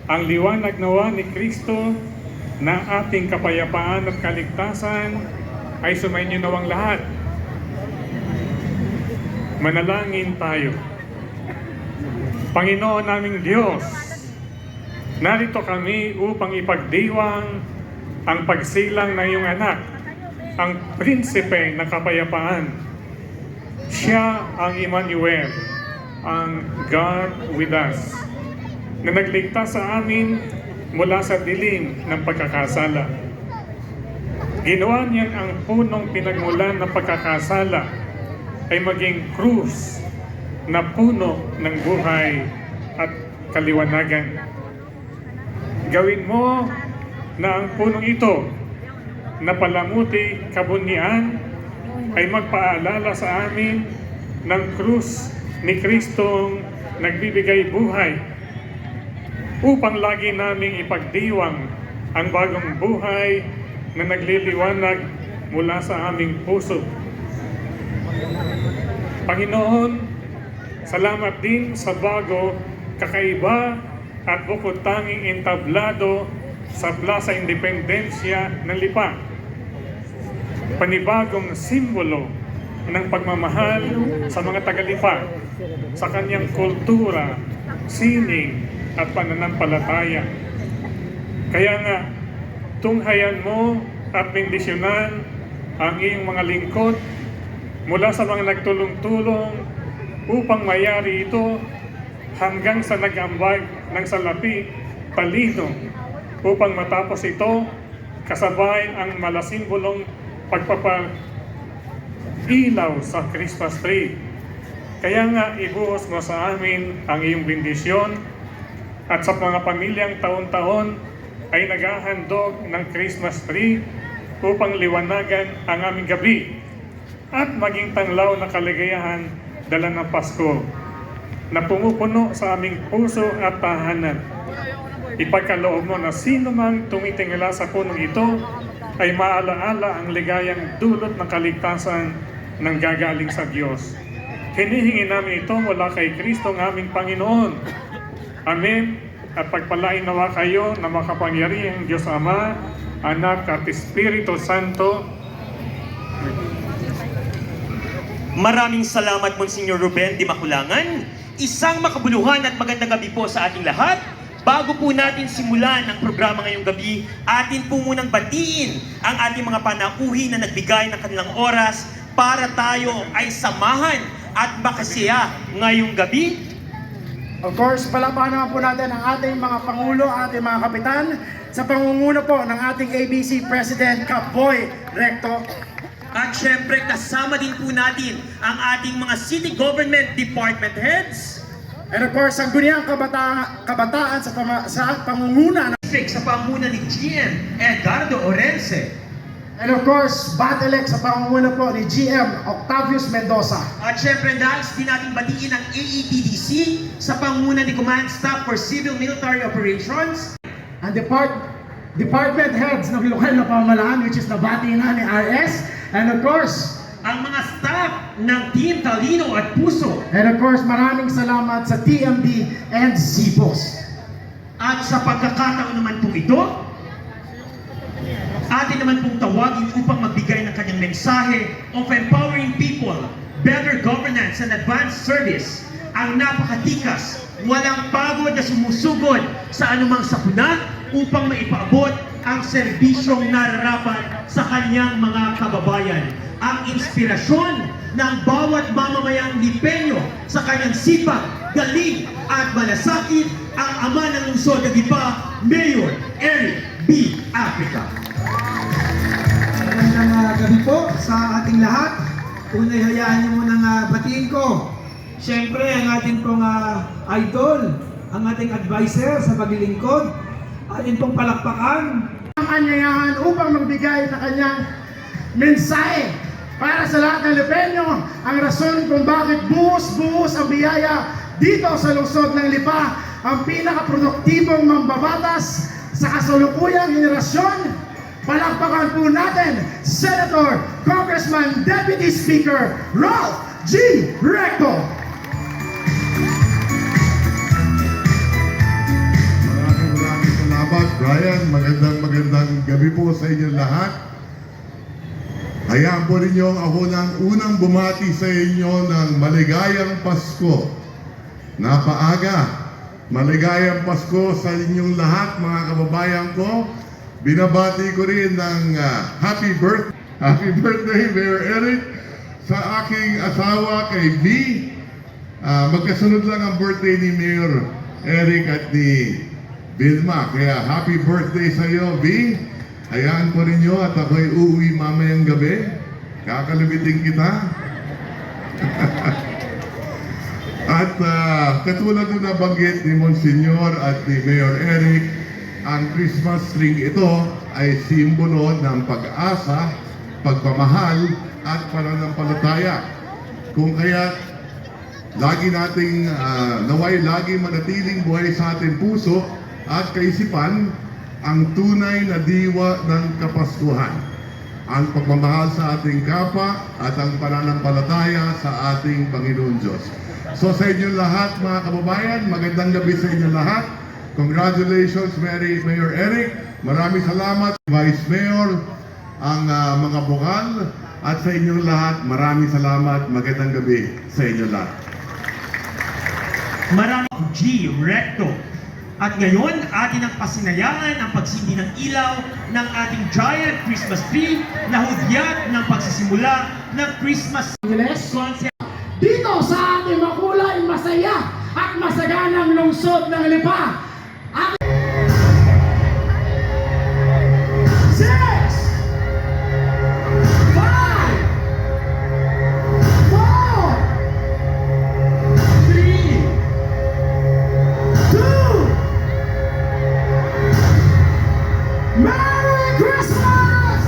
Ang liwanag nawa ni Kristo na ating kapayapaan at kaligtasan ay sumainyo nawang lahat. Manalangin tayo. Panginoon naming Diyos, narito kami upang ipagdiwang ang pagsilang ng iyong anak, ang prinsipe ng kapayapaan. Siya ang Emmanuel, ang God with us, na nagligtas sa amin mula sa dilim ng pagkakasala. Ginawa niyan ang punong pinagmulan ng pagkakasala ay maging krus na puno ng buhay at kaliwanagan. Gawin mo na ang punong ito na palamuti kabunyian ay magpaalala sa amin ng krus ni Kristong nagbibigay buhay upang lagi naming ipagdiwang ang bagong buhay na nagliliwanag mula sa aming puso. Panginoon, salamat din sa bago, kakaiba at bukod tanging entablado sa Plaza Independencia ng Lipa. Panibagong simbolo ng pagmamahal sa mga taga-Lipa, sa kanyang kultura, sining at pananampalataya. Kaya nga, tunghayan mo at bendisyonan ang iyong mga lingkod mula sa mga nagtulong-tulong upang mayari ito hanggang sa nag-ambag ng salapi, talino, upang matapos ito kasabay ang malasimbolong pagpapailaw sa Christmas tree. Kaya nga ibuhos mo sa amin ang iyong bendisyon at sa mga pamilyang taon-taon ay naghahandog ng Christmas tree upang liwanagan ang aming gabi at maging tanglaw na kaligayahan dala ng Pasko na pumupuno sa aming puso at tahanan. Ipagkaloob mo na sino mang tumitingala sa punong ito ay maalaala ang ligayang dulot ng kaligtasan ng gagaling sa Diyos. Hinihingi namin ito mula kay Kristo ng aming Panginoon. Amen. At pagpalain nawa kayo na makapangyarihang Diyos Ama, Anak at Espiritu Santo. Maraming salamat, Monsignor Ruben Di Maculangan. Isang makabuluhan at magandang gabi po sa ating lahat. Bago po natin simulan ang programa ngayong gabi, atin po munang batiin ang ating mga panauhi na nagbigay ng kanilang oras para tayo ay samahan at makasiya ngayong gabi. Of course, palakpakan naman po natin ang ating mga Pangulo, ating mga Kapitan, sa pangunguna po ng ating ABC President, Kapoy Recto. At syempre, kasama din po natin ang ating mga city government department heads. And of course, ang guniang kabataan sa pangunguna Sa panguna ni GM Edgardo Orense. and of course, bat-elect sa pangunguna po ni GM Octavius Mendoza. At syempre, nais din natin batiin ang AETDC sa panguna ni Command Staff for Civil Military Operations. Ang department heads ng lokal na pamahalaan, which is nabati na ni RS. And of course, Ang mga staff ng Team Talino at Puso. and of course, maraming salamat sa TMD and ZPOS. At sa pagkakataon naman po ito, atin naman pong tawagin upang magbigay ng kanyang mensahe of empowering people, better governance and advanced service. Ang napakatikas, walang pagod na sumusugod sa anumang sakuna upang maipaabot ang serbisyong nararapat sa kanyang mga kababayan. Ang inspirasyon ng bawat mamamayang Lipenyo sa kanyang sipag, galing at malasakit, ang ama ng lungsod ng Lipa, Mayor Eric B. Africa. Magandang gabi po sa ating lahat. Unay, hayaan niyo munang batiin ko. Siyempre, ang ating pong idol, ang ating advisor sa paglilingkod, ating pong palakpakan. Ang anyayahan upang magbigay ng kanyang mensahe para sa lahat ng Lipenyo, ang rason kung bakit buhos-buhos ang biyaya dito sa lungsod ng Lipa, ang pinaka-produktibong mambabatas sa kasalukuyang henerasyon. Palakpakan po natin, Senator, Congressman, Deputy Speaker, Ralph G. Recto. Maraming Brian, magandang gabi po sa inyo lahat. Hayaan po ninyo ako ng unang bumati sa inyo ng maligayang Pasko. Napaaga. Maligayang Pasko sa inyong lahat, mga kababayan ko. Binabati ko rin ng happy birthday, Mayor Eric, sa aking asawa kay V. Magkasunod lang ang birthday ni Mayor Eric at ni Vilma. Kaya happy birthday sa iyo, V. Hayaan ko rin nyo at ako'y uuwi mamayang gabi. Kakalibitin kita. At katulad na nabanggit ni Monsignor at ni Mayor Eric, ang Christmas tree ito ay simbolo ng pag-asa, pagpamahal at pananampalataya. Kung kaya lagi nating naway lagi manatiling buhay sa ating puso at kaisipan ang tunay na diwa ng Kapaskuhan, ang pagmamahal sa ating kapwa at ang pananampalataya sa ating Panginoon Diyos. So sa inyo lahat, mga kababayan, magandang gabi sa inyo lahat. Congratulations, Mayor Eric. Maraming salamat, Vice Mayor, ang mga bukal, at sa inyong lahat, maraming salamat. Magandang gabi sa inyo lahat. Maraming G. Recto. At ngayon, atin ang pasinayaan ang pagsindi ng ilaw ng ating giant Christmas tree na hudyat ng pagsisimula ng Christmas concert. Dito sa ating makulay, masaya at masaganang lungsod ng Lipa. Merry Christmas!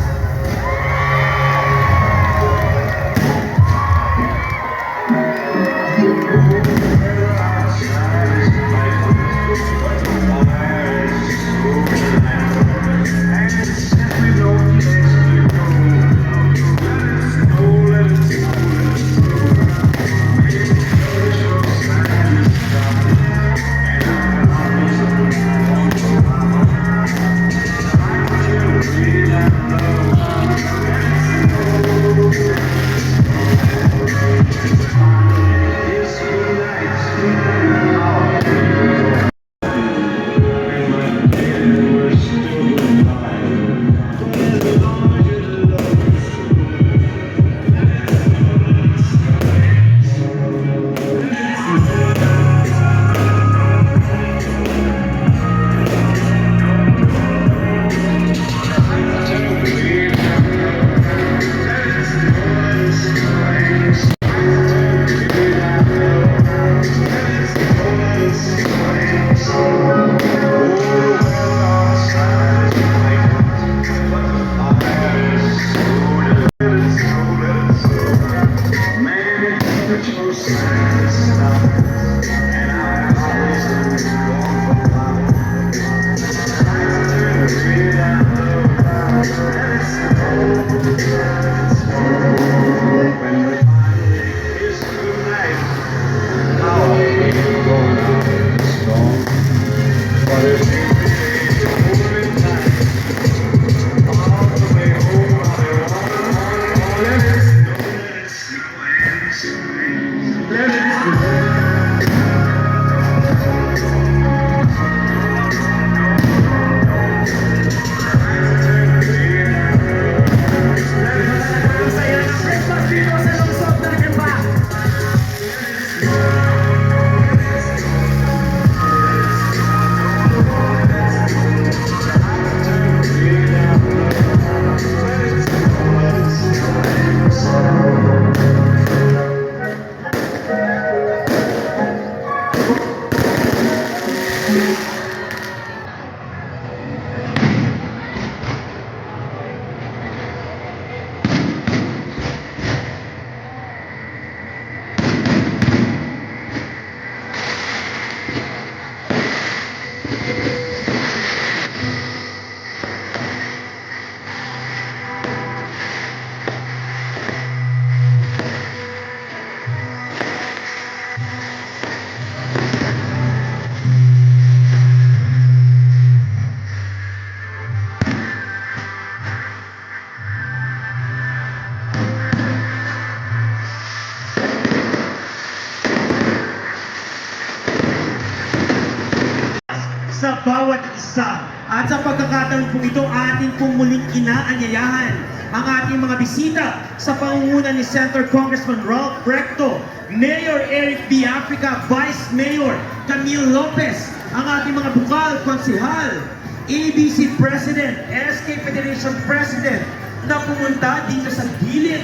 sa bawat isa. At sa pagkakataon po ito, atin pong muling inaanyayahan ang ating mga bisita sa pangunguna ni Senator Congressman Ralph Recto, Mayor Eric B. Africa, Vice Mayor Camille Lopez, ang ating mga bukal, konsihal, ABC President, SK Federation President, na pumunta dito sa gilid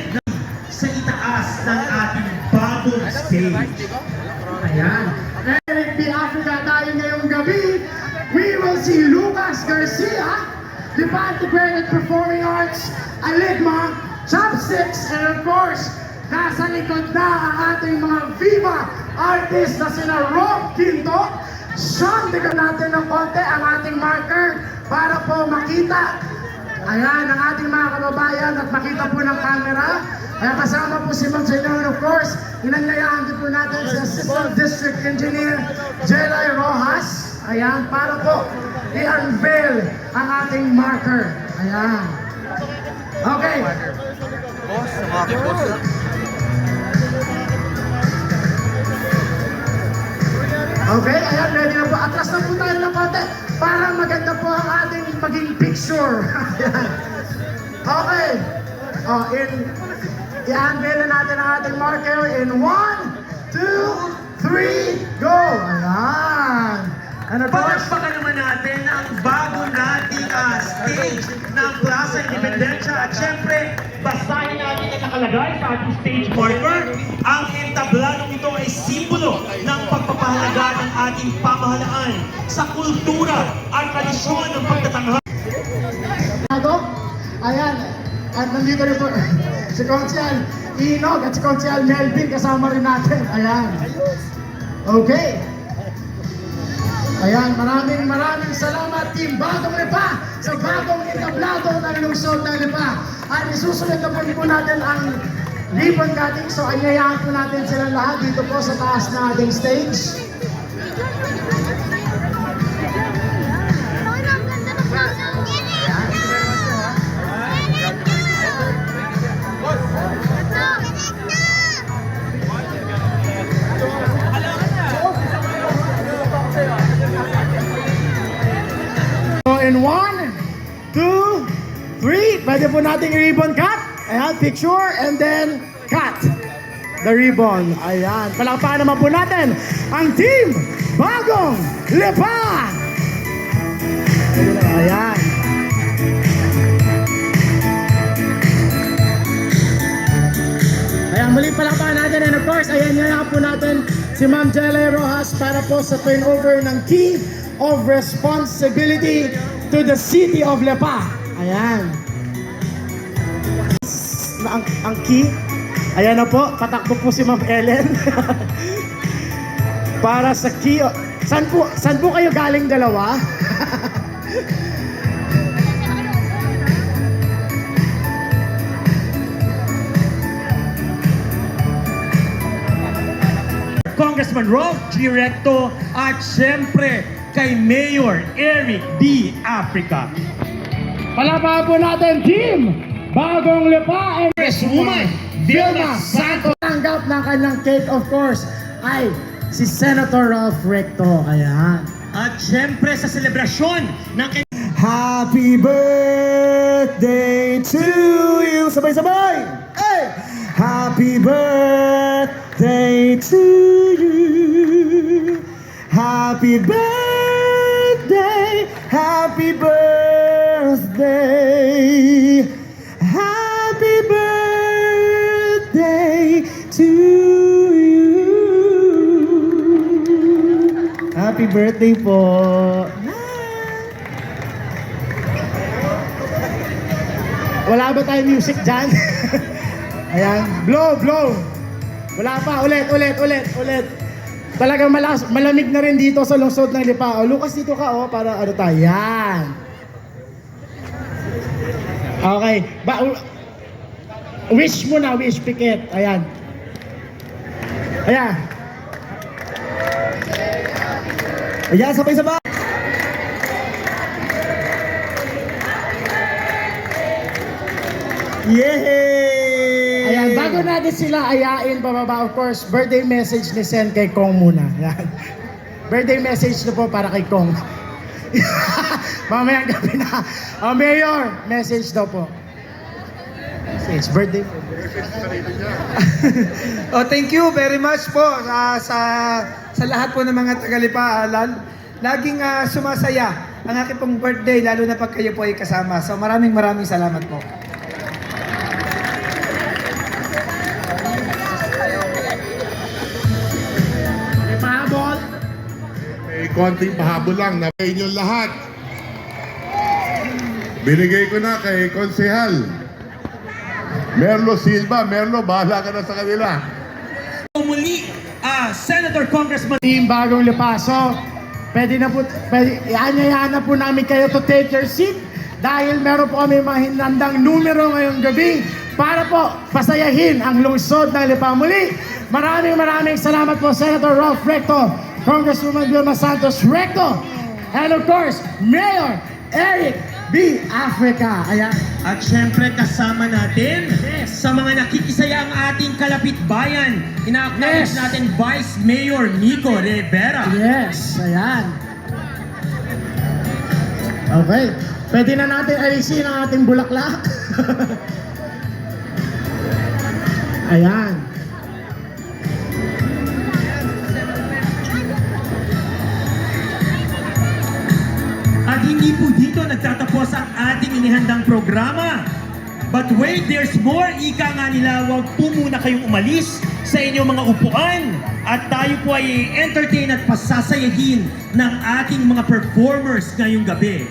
sa itaas ng ating bagong stage. Ayan. Eric B. Africa tayo ngayong gabi. We will see Lucas Garcia, Lipa Integrated Performing Arts, Aligma, Chopsticks, and of course, nasa likod na ang ating mga Viva artists na sina Rob Quinto. Sean, bigyan natin ng konti ang ating marker para po makita. Ayan, ang ating mga kababayan at makita po ng camera. Kaya kasama po si Ma'am Senyor, of course, inanyayahan din po natin si Assistant District Engineer Jelay Rojas. Ayan, para po i-unveil ang ating marker. Ayan. Okay. Okay, ayan, ready na po. Atras na po tayo ng konti para maganda po ang ating maging picture. Ayan. Okay. I-unveil na natin ang ating marker in 1, 2, 3, go! Ayan. And of course, Palakpakan naman natin ang bago nating stage ng Plaza Independencia. At syempre, basahin natin ang nakalagay sa ating stage marker. Ang entabladong ito ay simbolo ng pagpapahalaga ng ating pamahalaan sa kultura at tradisyon ng pagtatanghal. ayan. At nandito rin po si Consial Inog at si Consial Melvin, kasama rin natin. Ayan. Okay. Ayan, maraming salamat Team Bagong Lipa sa bagong entablado ng lungsod ng Lipa. At isusunod na po natin ang ribbon cutting. So anyayahan po natin sila lahat dito po sa taas ng ating stage. So in 1, 2, 3, pwede po nating ribbon cut. Ayan, picture and then cut the ribbon. Ayan, palakpakan naman po natin ang Team Bagong Lipa. Ayan. Ayan, muli palakpakan natin and of course, ayan nga po natin si Ma'am Jelay Rojas para po sa turnover ng key of responsibility to the city of Lipa. Ayan. Ang key. Ayan na po, patakbo po si Ma'am Ellen. Para sa key. Saan po kayo galing dalawa? Congressman Ralph G. Recto at siyempre kay Mayor Eric B. Africa. Palakpakan po natin, Team Bagong Lipa and Congresswoman Vilma Santos. Tanggap ng kanyang cake, of course, ay si Senator Ralph Recto. Ayan. At siyempre sa selebrasyon ng Happy birthday to you! Sabay-sabay! Hey! Happy birthday to you! Happy birthday! Happy birthday! Happy birthday to you! Happy birthday po! Wala ba tayong music dyan? Ayan. Blow. Wala pa. Ulit. Talagang malamig na rin dito sa lungsod ng Lipa. O, Lucas, dito ka, para ano tayo. Yan. Okay. Wish mo na, wish, pikit. Ayan. Ayan, sabay-sabay. Yay! Ayan, bago natin sila ayain pababa, of course, birthday message ni Sen kay Kong muna. Ayan. Birthday message na po para kay Kong. Mamayang gabi na. Mayor, message daw po. Message, birthday po. Oh, thank you very much po sa lahat po ng mga tagalipa. Laging sumasaya ang aking pong birthday, lalo na pag kayo po ay kasama. So maraming salamat po. May pahabol. May konting pahabol lang na sa inyong lahat. Binigay ko na kay Konsehal Merlo Silva. Merlo, bahala ka na sa kanila. Muli, Senator Congressman Team Bagong Lipaso, pwede ianyayahan na po namin kayo to take your seat dahil meron po kami mahinandang numero ngayong gabi para po pasayahin ang lungsod ng Lipa muli. Maraming salamat po Senator Ralph Recto, Congresswoman Vilma Santos Recto, and of course, Mayor Eric B. Africa. Ayan. at syempre kasama natin sa mga nakikisaya ang ating kalapit bayan. Ina-acknowledge Yes. natin Vice Mayor Nico Rivera. Yes, ayan. Okay. Pwede na natin alisin ang ating bulaklak. Ayan. At hindi po dito nagtatapos ang ating inihandang programa. But wait, there's more. Ika nga nila, huwag po muna kayong umalis sa inyong mga upuan. At tayo po ay entertain at pasasayahin ng ating mga performers ngayong gabi.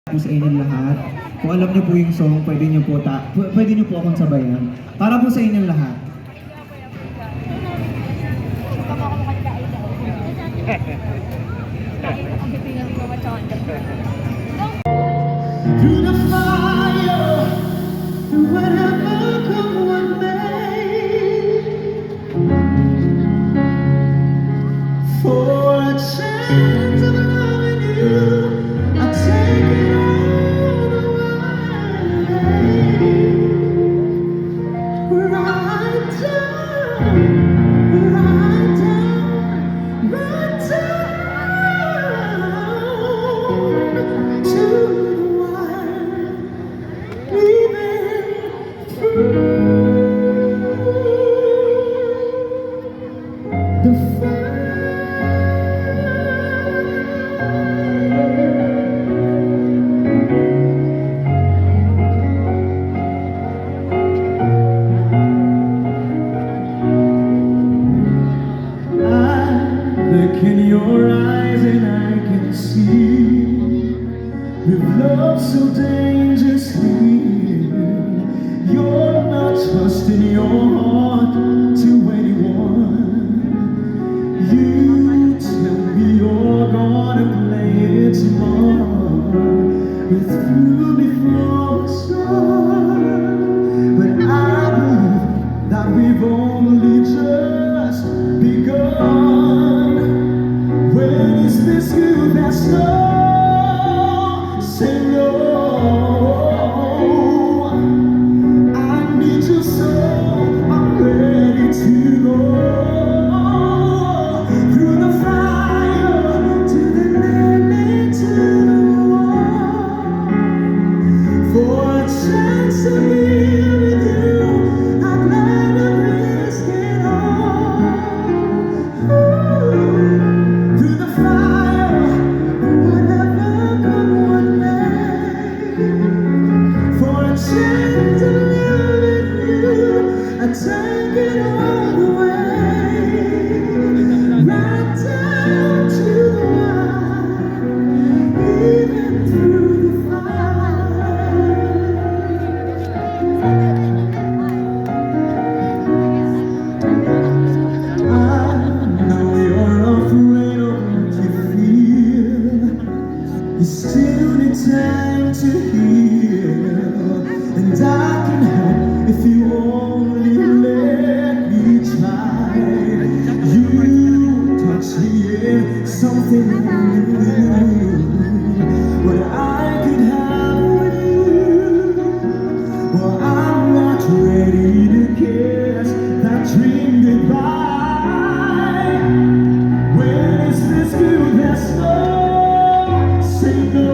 po sa inyong lahat. Kung alam niyo po yung song, pwede niyo po akong sabayan. Para po sa inyong lahat. Through the fire, through whatever come what may, for a chance of loving you, I take it all away. Right down, right down, right down to the wire, breathing through the fire. Look in your eyes and I can see we've loved so dangerously. You're not trusting your heart to anyone. You tell me you're gonna play it smart with you before the sun. But I believe that we've only just begun. When is this you that's no? Say no. I need you so I'm ready to go through the fire to the limit to the wall. For a chance to be with you, I'd rather risk it all. Through the fire, to heal, and I can help if you only let me try. You touch me in something new. What I could have with you. Well, I'm not ready to kiss that dream goodbye. When is this good? There's no, say no.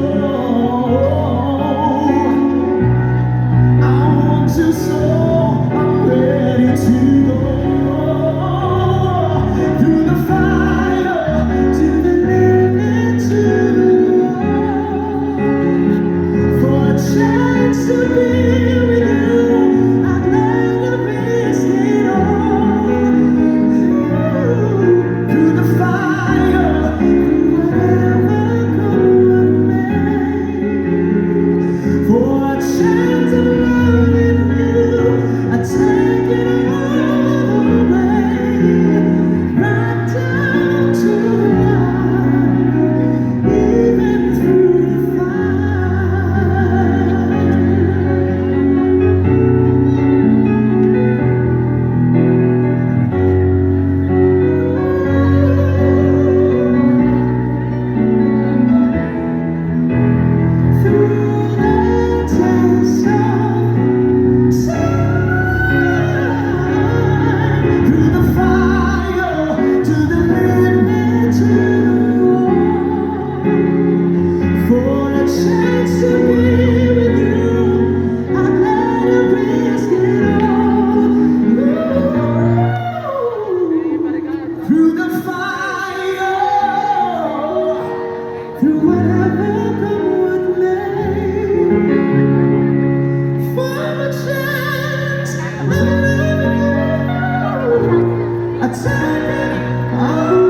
I want to, so I'm ready to go through the fire to the limit, to the wall. For a chance to be with you, I'd rather risk it all. Through the fire, through whatever could make. For a chance of loving you, I take it all the way, right down to the line, even through the fire. Through the test of time, through the fire, to the limit, to the wall. For a chance to be with you, I'd rather risk it all. Through the fire, through whatever come with me. For a chance of loving you, I take it all.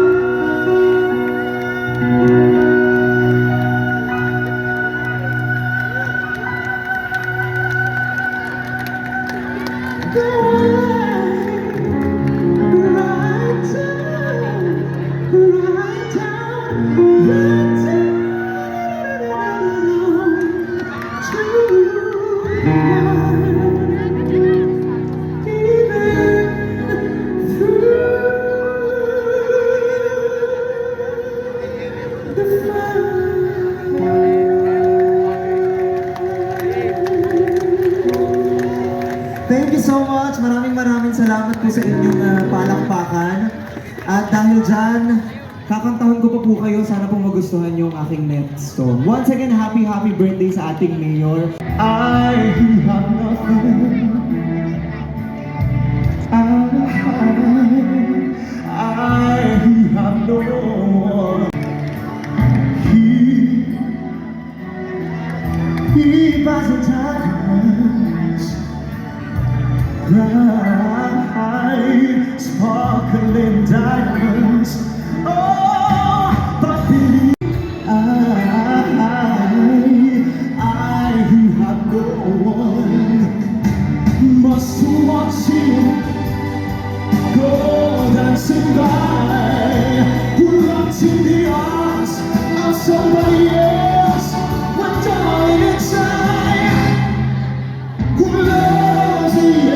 Thank you so much. Maraming salamat po sa inyong palakpakan. At dahil dyan, kakantahon ko pa po kayo. Sana po magustuhan yung aking next song. Once again, happy birthday sa ating mayor. I have nothing. I have no one. He buys the times. Bright, sparkling diamonds. Oh, but believe I who have no one must watch you go dancing by, wrapped in the arms of somebody else, when darling inside, who loves you.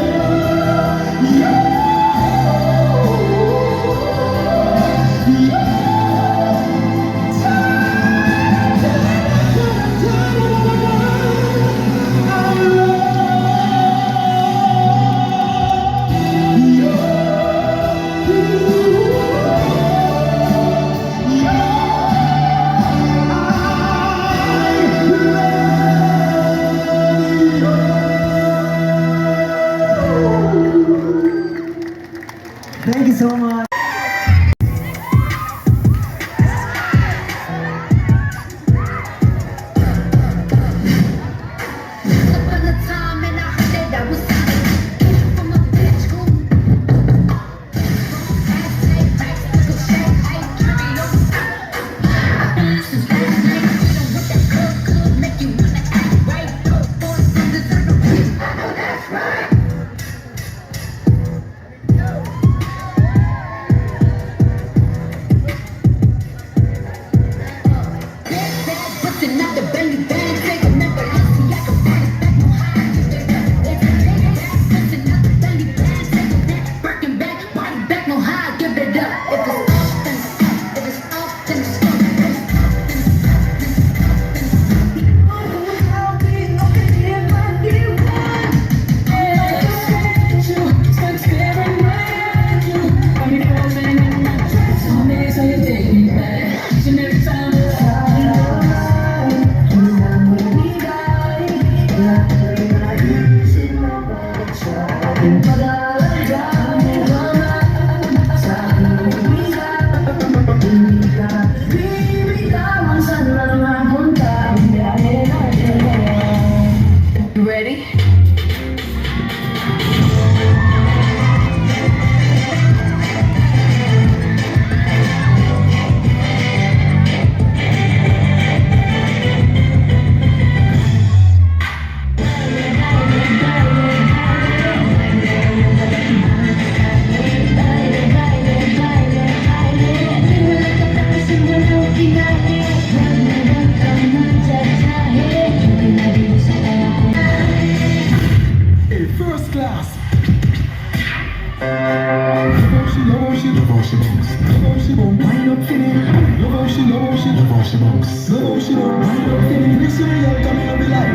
how she moves. Love how she moves. Wind up for me. Love how she moves. Love how she moves. Love how she moves. Wind up for me. Listen to me, come here, be like.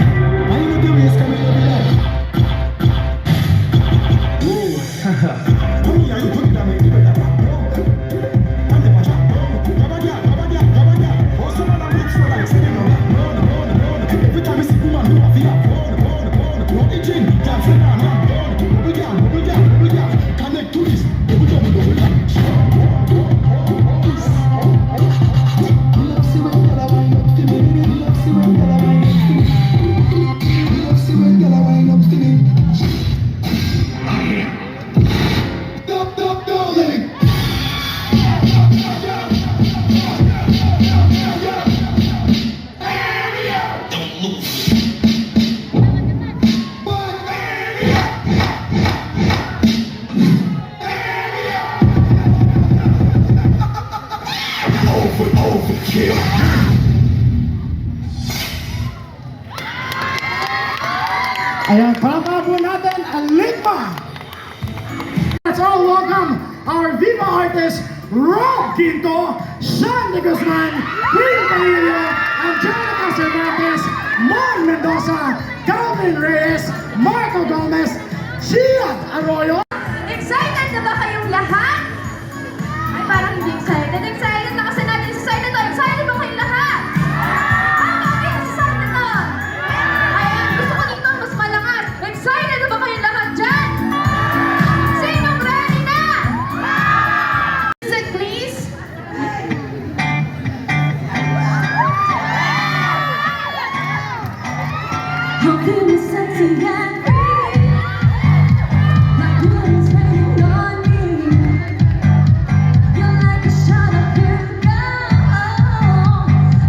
Wind up your waist, come here, be like. Ooh, haha. Oh yeah, you put it on me, you better back down. And then watch out. Gabba gabba, gabba gabba, gabba gabba. Oh, some of them rich for like saying no back. Every time I see woman, who I feel like roll the gin, dance it down, bubble down, bubble down, bubble down. Connect to this, bubble down, bubble down. Love see when girl a wind up to me. Love see when girl a wind up to me. Love see when girl a wind up to me. Stop, stop, stop, let it. Ayan, palakpakan po natin ang Ligma. Let's all welcome our Viva artists, Rob Quinto, Sean de Guzman, Queen Camillo, Angelica Cervantes, Mon Mendoza, Calvin Reyes, Marco Gomez, Chiad Arroyo. Excited na ba kayong lahat? Ay, parang hindi excited. Excited na kasi natin si Senator. Excited ba kayong lahat? Bakit si Senator? Ayan, gusto ko dito mas malakas. Excited na ba kayong lahat dyan? Sinong ready na? Music, please. How can you sexy and free? My blood is raining on me. You're like a shot of Virgo.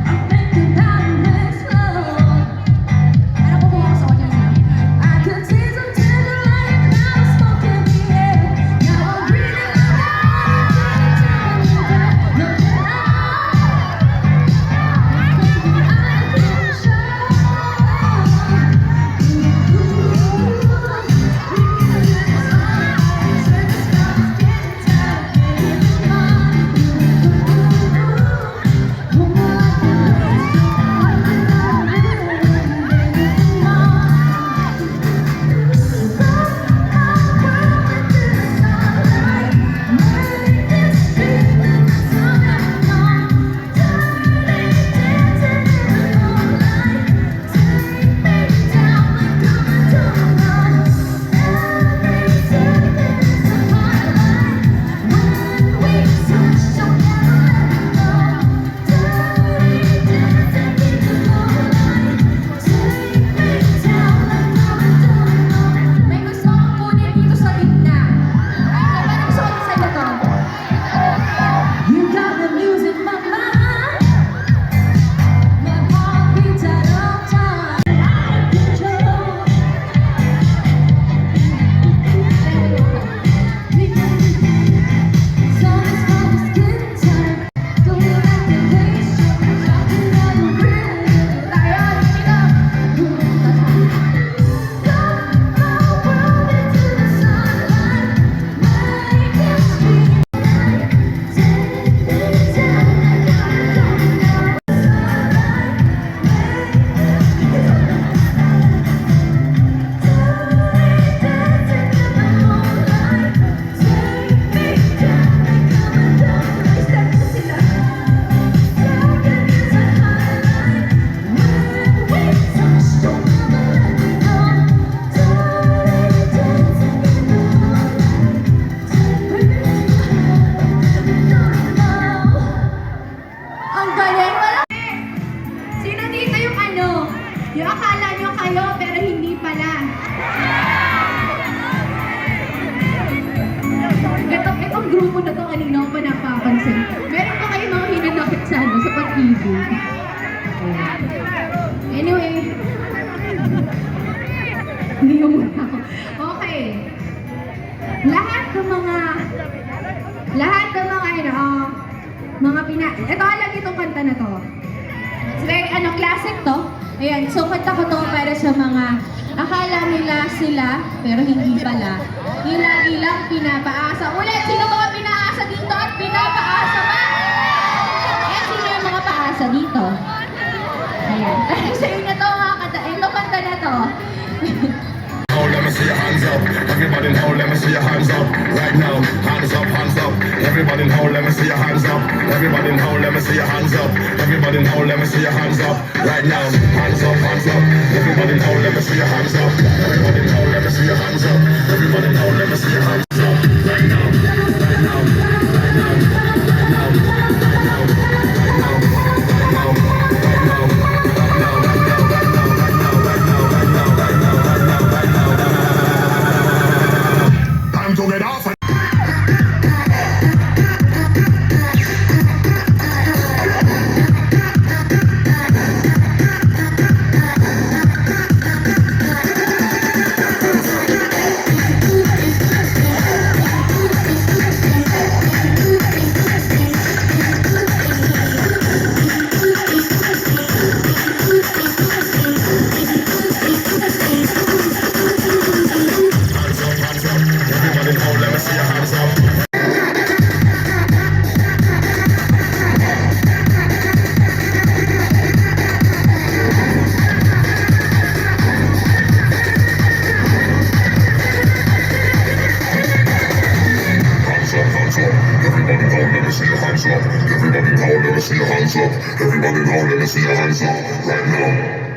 I'm thinking about it next flow. Ano po ako sa kanya? I could see some tender light now smoking the air. Now I'm breathing out. No May gusto akong kunin dito sa gitna. Ay, gusto ko sa ito. You got the music in my mind. My heart beats at all time. So let's go skin time. Don't you like the taste? Talking on the grill. Tayo, dito. Ang galing! Wala! Sino dito yung ano? Yung akala nyo kayo pero hindi pala. Itong grupo na to kanina ko pa napapansin. Meron pa kayo mga hinanakit sa ano, sa pag-ibig. Anyway. Hindi yung muna ako. Okay. Lahat ng mga ito alam itong kanta na to. It's very classic to. Ayan, so kanta ko to para sa mga akala nila sila pero hindi pala. Yung lagi lang pinapaasa. Ulit, sino mga pinaasa? paasa dito at pinapaasa pa. Eh, sino yung mga paasa dito? Ayan. Sa inyo to mga kanta. Ito kanta na to. Oh, let me see your hands up. Everybody now, let me see your hands up. Right now, hands up, hands up. Everybody now, let me see your hands up. Everybody now, let me see your hands up. Everybody now, let me see your hands up. Right now, hands up, hands up. Everybody now, let me see your hands up. Everybody now, let me see your hands up. Everybody now, let me see your hands up. Right now, right now, right now, right now, right now, right now, right now, right now, right now, right now, right now, right now, right now, right now, right now, right now, right now, right now. Time to get off. Everybody now, let me see your hands up. Hands up, hands up. Everybody now, let me see your hands up. Everybody now, let me see your hands up. Everybody now, let me see your hands up. Right now.